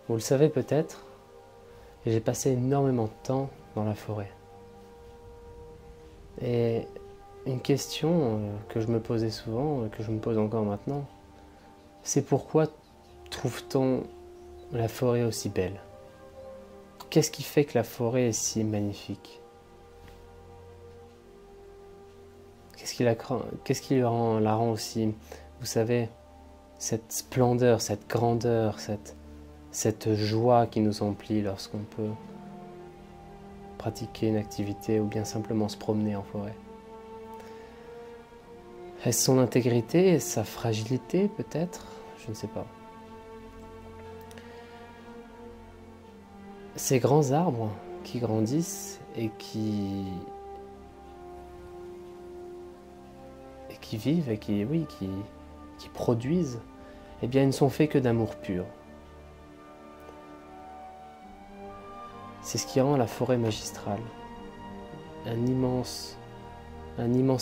Vous le savez peut-être, j'ai passé énormément de temps dans la forêt. Et une question que je me posais souvent, que je me pose encore maintenant, c'est pourquoi trouve-t-on la forêt aussi belle? Qu'est-ce qui fait que la forêt est si magnifique? Qu'est-ce qui la rend aussi, vous savez, cette splendeur, cette grandeur, cette joie qui nous emplit lorsqu'on peut pratiquer une activité ou bien simplement se promener en forêt? Est-ce son intégrité, sa fragilité peut-être? Je ne sais pas. Ces grands arbres qui grandissent et qui vivent et qui produisent, eh bien, ils ne sont faits que d'amour pur. C'est ce qui rend la forêt magistrale. Un immense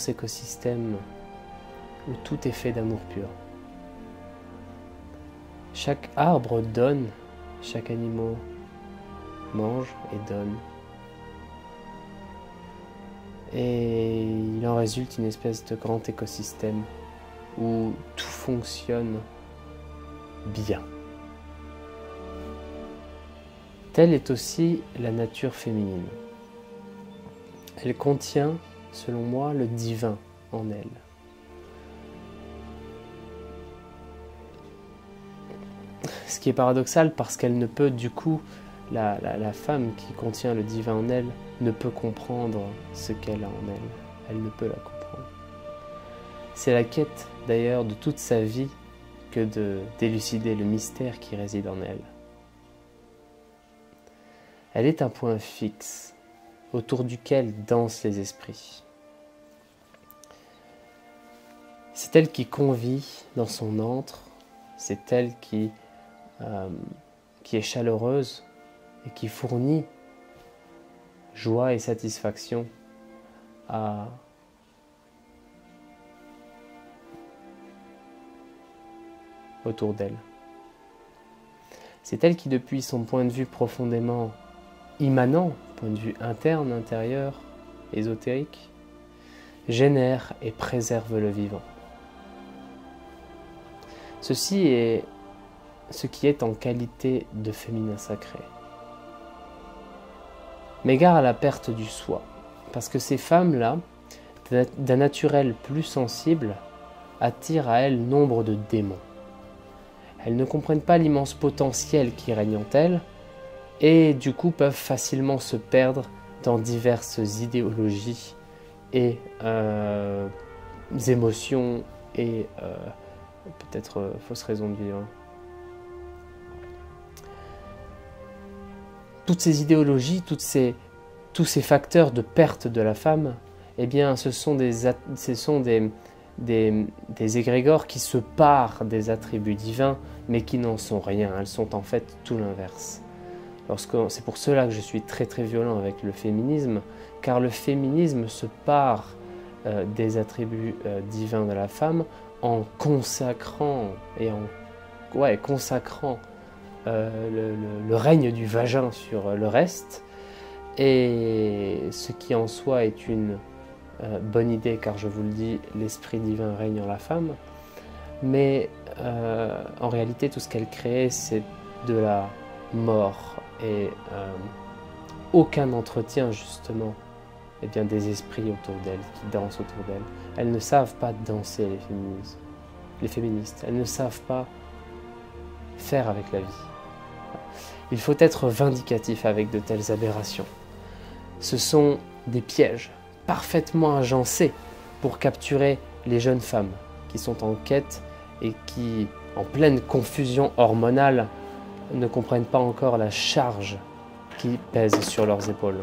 écosystème où tout est fait d'amour pur. Chaque arbre donne, chaque animal mange et donne. Et il en résulte une espèce de grand écosystème où tout fonctionne bien. Telle est aussi la nature féminine. Elle contient, selon moi, le divin en elle. Ce qui est paradoxal parce qu'elle ne peut du coup, la femme qui contient le divin en elle, ne peut comprendre ce qu'elle a en elle. Elle ne peut la comprendre. C'est la quête d'ailleurs de toute sa vie que de d'élucider le mystère qui réside en elle. Elle est un point fixe autour duquel dansent les esprits. C'est elle qui convie dans son antre, c'est elle qui est chaleureuse et qui fournit joie et satisfaction autour d'elle. C'est elle qui, depuis son point de vue profondément immanent, point de vue interne, intérieur, ésotérique, génère et préserve le vivant. Ceci est ce qui est en qualité de féminin sacré. Mais gare à la perte du soi, parce que ces femmes-là, d'un naturel plus sensible, attirent à elles nombre de démons. Elles ne comprennent pas l'immense potentiel qui règne en elles, et du coup peuvent facilement se perdre dans diverses idéologies et émotions et peut-être fausses raisons de vivre. Toutes ces idéologies, tous ces facteurs de perte de la femme, eh bien, ce sont des égrégores qui se parent des attributs divins, mais qui n'en sont rien. Elles sont en fait tout l'inverse. C'est pour cela que je suis très très violent avec le féminisme, car le féminisme se pare des attributs divins de la femme en consacrant le règne du vagin sur le reste, et ce qui en soi est une bonne idée, car je vous le dis, l'esprit divin règne en la femme, mais en réalité tout ce qu'elle crée c'est de la mort et aucun entretien justement des esprits autour d'elle, qui dansent autour d'elle. Elles ne savent pas danser, les féministes, elles ne savent pas faire avec la vie. Il faut être vindicatif avec de telles aberrations. Ce sont des pièges parfaitement agencés pour capturer les jeunes femmes qui sont en quête et qui, en pleine confusion hormonale, ne comprennent pas encore la charge qui pèse sur leurs épaules.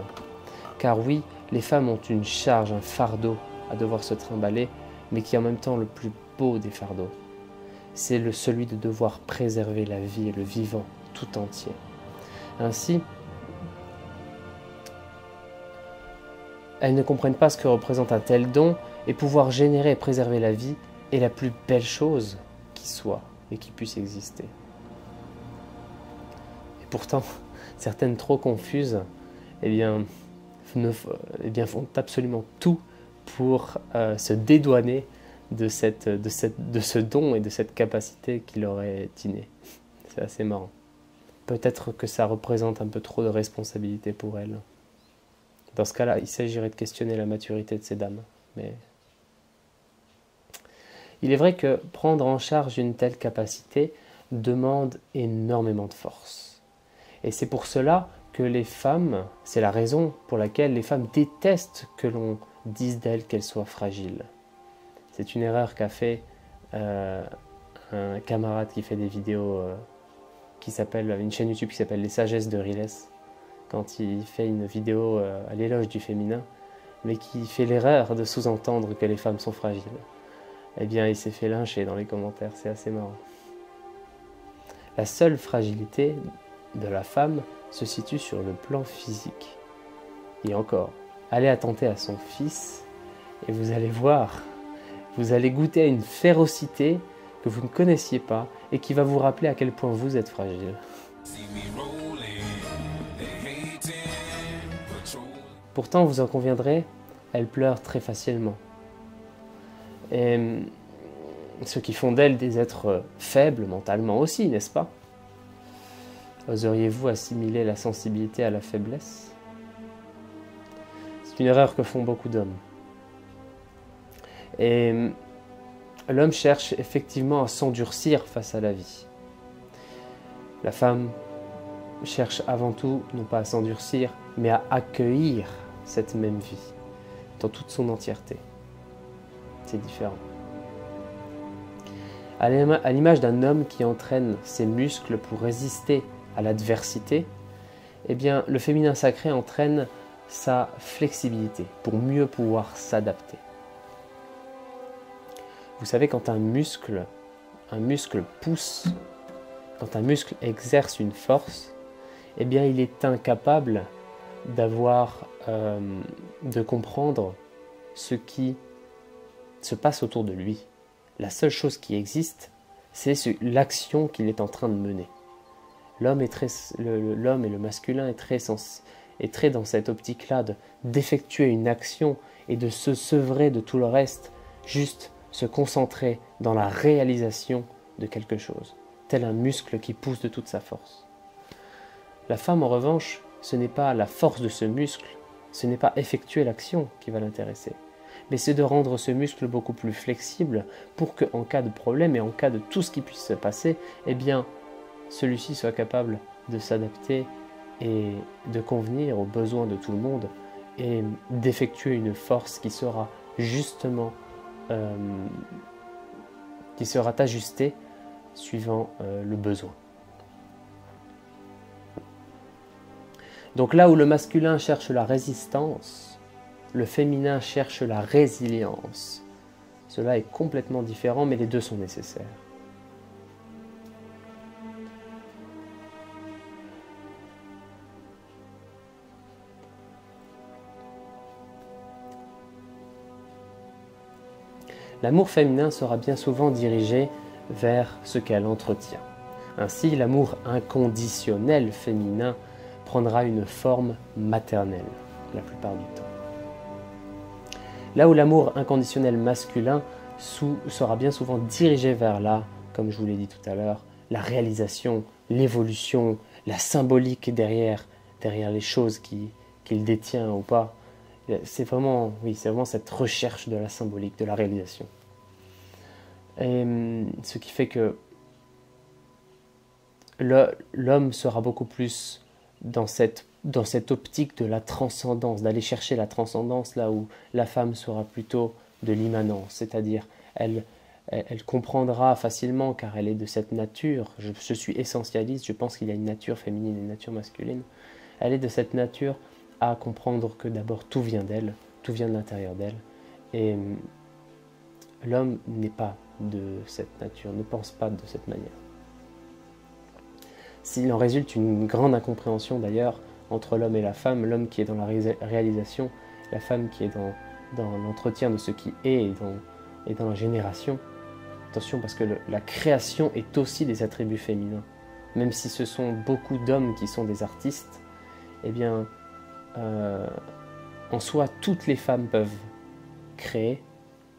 Car oui, les femmes ont une charge, un fardeau à devoir se trimballer, mais qui est en même temps le plus beau des fardeaux. C'est celui de devoir préserver la vie et le vivant tout entier. Ainsi, elles ne comprennent pas ce que représente un tel don, et pouvoir générer et préserver la vie est la plus belle chose qui soit et qui puisse exister. pourtant certaines trop confuses, eh bien, font absolument tout pour se dédouaner de ce don et de cette capacité qui leur est innée. C'est assez marrant. Peut-être que ça représente un peu trop de responsabilité pour elles. Dans ce cas-là, il s'agirait de questionner la maturité de ces dames. Mais il est vrai que prendre en charge une telle capacité demande énormément de force. Et c'est pour cela que les femmes, c'est la raison pour laquelle les femmes détestent que l'on dise d'elles qu'elles soient fragiles. C'est une erreur qu'a fait un camarade qui fait des vidéos, une chaîne YouTube qui s'appelle Les Sagesses de Riles, quand il fait une vidéo à l'éloge du féminin, mais qui fait l'erreur de sous-entendre que les femmes sont fragiles. Eh bien, il s'est fait lyncher dans les commentaires, c'est assez marrant. La seule fragilité de la femme se situe sur le plan physique. Et encore, allez attenter à son fils et vous allez voir, vous allez goûter à une férocité que vous ne connaissiez pas et qui va vous rappeler à quel point vous êtes fragile. Pourtant, vous en conviendrez, elle pleure très facilement. Et ce qui font d'elle des êtres faibles mentalement aussi, n'est-ce pas? Oseriez-vous assimiler la sensibilité à la faiblesse? C'est une erreur que font beaucoup d'hommes. Et l'homme cherche effectivement à s'endurcir face à la vie. La femme cherche avant tout, non pas à s'endurcir, mais à accueillir cette même vie dans toute son entièreté. C'est différent. À l'image d'un homme qui entraîne ses muscles pour résister à l'adversité, eh bien, le féminin sacré entraîne sa flexibilité pour mieux pouvoir s'adapter. Vous savez, quand un muscle pousse, quand un muscle exerce une force, eh bien, il est incapable de comprendre ce qui se passe autour de lui. La seule chose qui existe, c'est l'action qu'il est en train de mener. L'homme et le masculin est très dans cette optique-là d'effectuer une action et de se sevrer de tout le reste, juste se concentrer dans la réalisation de quelque chose, tel un muscle qui pousse de toute sa force. La femme, en revanche, ce n'est pas la force de ce muscle, ce n'est pas effectuer l'action qui va l'intéresser, mais c'est de rendre ce muscle beaucoup plus flexible pour qu'en cas de problème et en cas de tout ce qui puisse se passer, eh bien, celui-ci soit capable de s'adapter et de convenir aux besoins de tout le monde et d'effectuer une force qui sera justement qui sera ajustée suivant le besoin. Donc là où le masculin cherche la résistance, le féminin cherche la résilience. Cela est complètement différent, mais les deux sont nécessaires. L'amour féminin sera bien souvent dirigé vers ce qu'elle entretient. Ainsi, l'amour inconditionnel féminin prendra une forme maternelle la plupart du temps. Là où l'amour inconditionnel masculin sera bien souvent dirigé vers comme je vous l'ai dit tout à l'heure, la réalisation, l'évolution, la symbolique derrière les choses qu'il détient ou pas. C'est vraiment cette recherche de la symbolique, de la réalisation. Et ce qui fait que l'homme sera beaucoup plus dans cette optique de la transcendance, d'aller chercher la transcendance, là où la femme sera plutôt de l'immanence, c'est-à-dire elle comprendra facilement, car elle est de cette nature. Je suis essentialiste, je pense qu'il y a une nature féminine et une nature masculine. Elle est de cette nature à comprendre que d'abord tout vient d'elle, tout vient de l'intérieur d'elle, et l'homme n'est pas de cette nature, ne pense pas de cette manière. S'il en résulte une grande incompréhension d'ailleurs entre l'homme et la femme, l'homme qui est dans la réalisation, la femme qui est dans l'entretien de ce qui est et dans la génération. Attention, parce que la création est aussi des attributs féminins. même si ce sont beaucoup d'hommes qui sont des artistes, eh bien, en soi, toutes les femmes peuvent créer,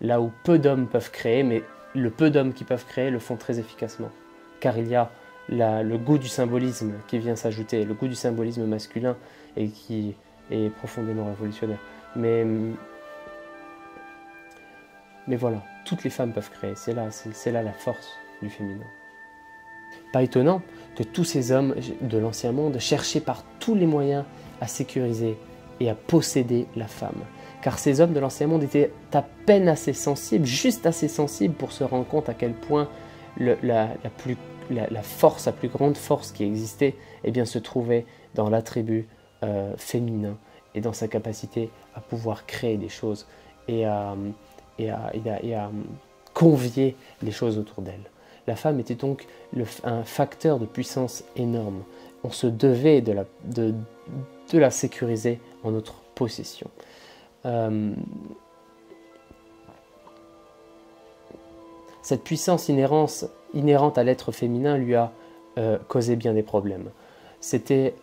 là où peu d'hommes peuvent créer, mais le peu d'hommes qui peuvent créer le font très efficacement. Car il y a le goût du symbolisme qui vient s'ajouter, le goût du symbolisme masculin et qui est profondément révolutionnaire. Mais voilà, toutes les femmes peuvent créer, c'est là la force du féminin. Pas étonnant que tous ces hommes de l'Ancien Monde cherchaient par tous les moyens à sécuriser et à posséder la femme. Car ces hommes de l'Ancien Monde étaient à peine assez sensibles, juste assez sensibles pour se rendre compte à quel point la plus grande force qui existait, eh bien, se trouvait dans l'attribut féminin et dans sa capacité à pouvoir créer des choses et à convier les choses autour d'elle. La femme était donc un facteur de puissance énorme. On se devait de la sécuriser en notre possession. Cette puissance inhérente à l'être féminin lui a causé bien des problèmes. C'était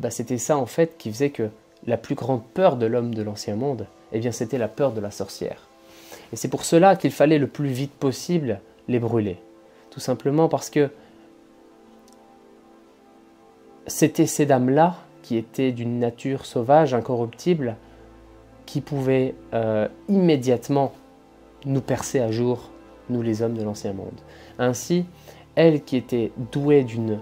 c'était ça en fait qui faisait que la plus grande peur de l'homme de l'Ancien Monde, eh bien c'était la peur de la sorcière. Et c'est pour cela qu'il fallait le plus vite possible les brûler. Tout simplement parce que c'était ces dames-là qui étaient d'une nature sauvage, incorruptible, qui pouvaient immédiatement nous percer à jour, nous les hommes de l'Ancien Monde. Ainsi, elles qui étaient douées d'une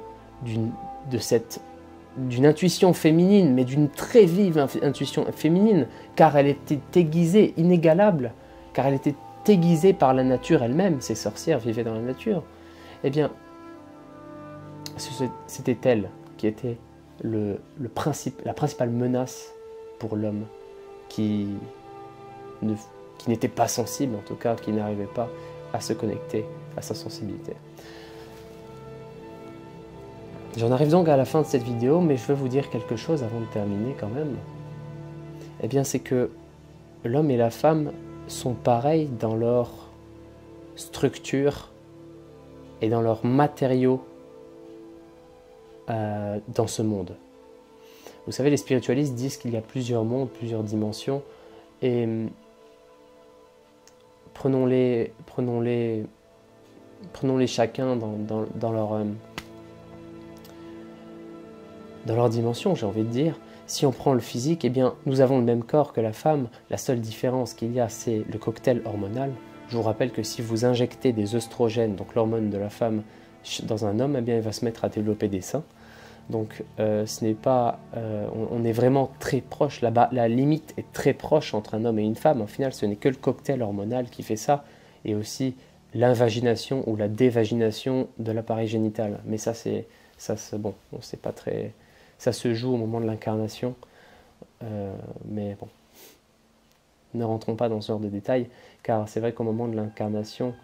intuition féminine, mais d'une très vive intuition féminine, car elle était aiguisée, inégalable, car elle était aiguisée par la nature elle-même, ces sorcières vivaient dans la nature, eh bien, c'était elle qui était la principale menace pour l'homme qui n'était pas sensible, en tout cas, qui n'arrivait pas à se connecter à sa sensibilité. J'en arrive donc à la fin de cette vidéo, mais je veux vous dire quelque chose avant de terminer quand même. Eh bien, c'est que l'homme et la femme sont pareils dans leur structure et dans leurs matériaux dans ce monde. Vous savez, les spiritualistes disent qu'il y a plusieurs mondes, plusieurs dimensions, et prenons-les chacun dans leur dimension, j'ai envie de dire. Si on prend le physique, eh bien, nous avons le même corps que la femme. La seule différence qu'il y a, c'est le cocktail hormonal. Je vous rappelle que si vous injectez des œstrogènes, donc l'hormone de la femme, dans un homme, eh bien, il va se mettre à développer des seins. Donc, ce n'est pas, on est vraiment très proche. La limite est très proche entre un homme et une femme. Au final, ce n'est que le cocktail hormonal qui fait ça, et aussi l'invagination ou la dévagination de l'appareil génital. Mais ça, bon, c'est pas très. Ça se joue au moment de l'incarnation, mais bon, ne rentrons pas dans ce genre de détails, car c'est vrai qu'au moment de l'incarnation,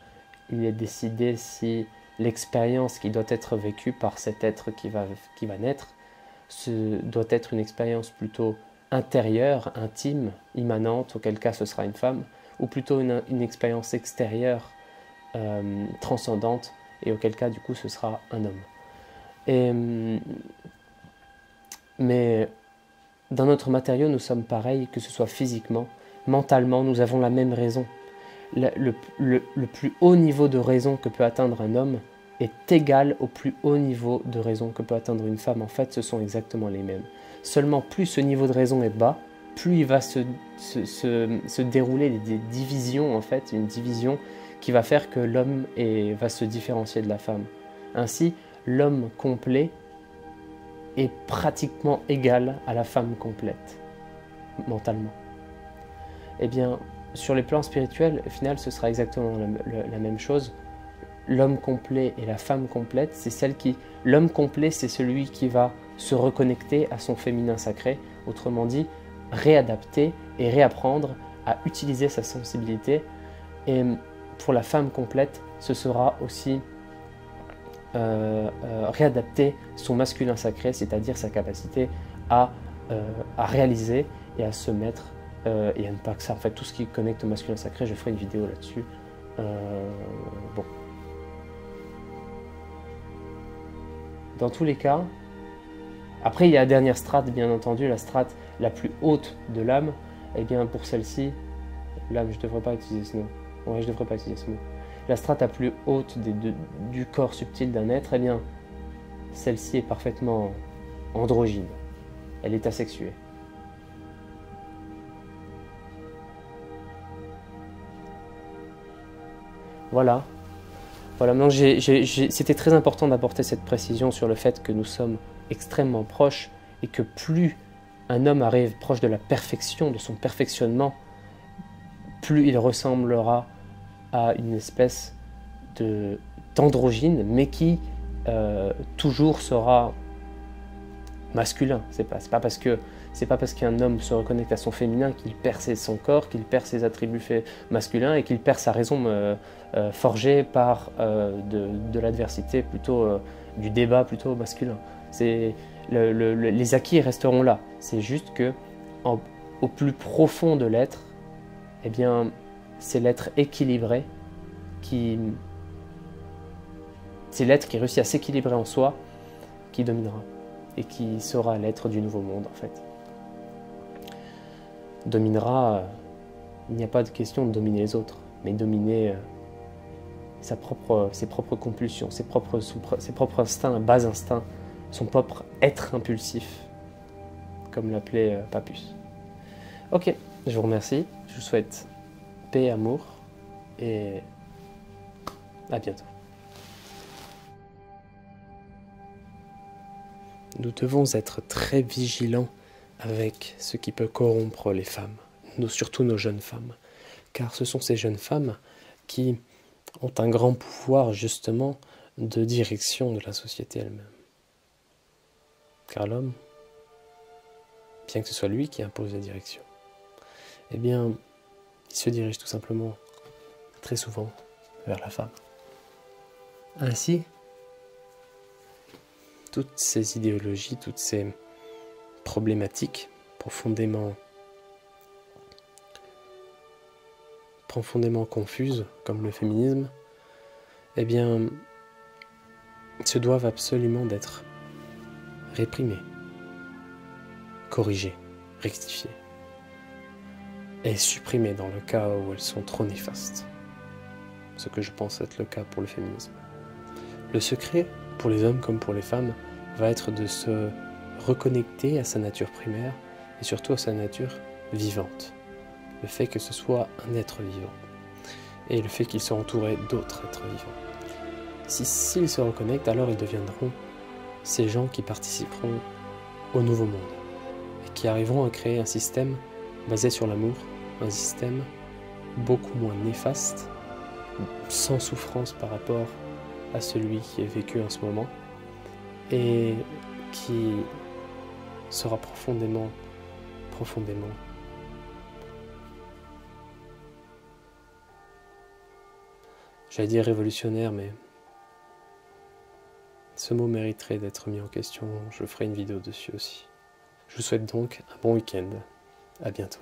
il est décidé si l'expérience qui doit être vécue par cet être qui va naître doit être une expérience plutôt intérieure, intime, immanente, auquel cas ce sera une femme, ou plutôt une expérience extérieure, transcendante, et auquel cas du coup ce sera un homme. Mais dans notre matériau, nous sommes pareils, que ce soit physiquement, mentalement, nous avons la même raison. Le plus haut niveau de raison que peut atteindre un homme est égal au plus haut niveau de raison que peut atteindre une femme. En fait, ce sont exactement les mêmes. Seulement, plus ce niveau de raison est bas, plus il va se dérouler des divisions, en fait, une division qui va faire que l'homme va se différencier de la femme. Ainsi, l'homme complet est pratiquement égal à la femme complète, mentalement. Eh bien, sur les plans spirituels, au final, ce sera exactement la même chose. L'homme complet et la femme complète, l'homme complet, c'est celui qui va se reconnecter à son féminin sacré, autrement dit, réadapter et réapprendre à utiliser sa sensibilité. Et pour la femme complète, ce sera aussi réadapter son masculin sacré, c'est-à-dire sa capacité à réaliser et à se mettre et à ne pas que ça, en fait, tout ce qui connecte au masculin sacré, je ferai une vidéo là-dessus. Bon. dans tous les cas, après il y a la dernière strate, bien entendu, la strate la plus haute de l'âme, et bien pour celle-ci, l'âme, je ne devrais pas utiliser ce mot. Ouais, je devrais pas utiliser ce mot. La strate la plus haute du corps subtil d'un être, eh bien, celle-ci est parfaitement androgyne. Elle est asexuée. Voilà. Voilà, donc c'était très important d'apporter cette précision sur le fait que nous sommes extrêmement proches et que plus un homme arrive proche de la perfection, de son perfectionnement, plus il ressemblera à une espèce d'androgyne, mais qui toujours sera masculin. C'est pas parce qu'un homme se reconnecte à son féminin qu'il perd son corps, qu'il perd ses attributs masculins et qu'il perd sa raison forgée par de l'adversité, plutôt du débat plutôt masculin. Les acquis resteront là. C'est juste que au plus profond de l'être, eh bien, c'est l'être équilibré c'est l'être qui réussit à s'équilibrer en soi qui dominera et qui sera l'être du nouveau monde en fait. Dominera, il n'y a pas de question de dominer les autres, mais dominer ses propres compulsions, ses propres instincts, bas instincts, son propre être impulsif, comme l'appelait Papus. Ok, je vous remercie, je vous souhaite paix, amour et à bientôt. Nous devons être très vigilants avec ce qui peut corrompre les femmes, surtout nos jeunes femmes, car ce sont ces jeunes femmes qui ont un grand pouvoir justement de direction de la société elle-même. Car l'homme, bien que ce soit lui qui impose la direction, eh bien, il se dirige tout simplement, très souvent, vers la femme. Ainsi, toutes ces idéologies, toutes ces problématiques profondément confuses, comme le féminisme, eh bien, se doivent absolument d'être réprimées, corrigées, rectifiées, et supprimées dans le cas où elles sont trop néfastes. Ce que je pense être le cas pour le féminisme. Le secret, pour les hommes comme pour les femmes, va être de se reconnecter à sa nature primaire et surtout à sa nature vivante. Le fait que ce soit un être vivant et le fait qu'il soit entouré d'autres êtres vivants. S'ils se reconnectent, alors ils deviendront ces gens qui participeront au nouveau monde et qui arriveront à créer un système basé sur l'amour, un système beaucoup moins néfaste, sans souffrance par rapport à celui qui est vécu en ce moment et qui sera profondément, j'allais dire révolutionnaire, mais ce mot mériterait d'être mis en question. Je ferai une vidéo dessus aussi. Je vous souhaite donc un bon week-end. À bientôt.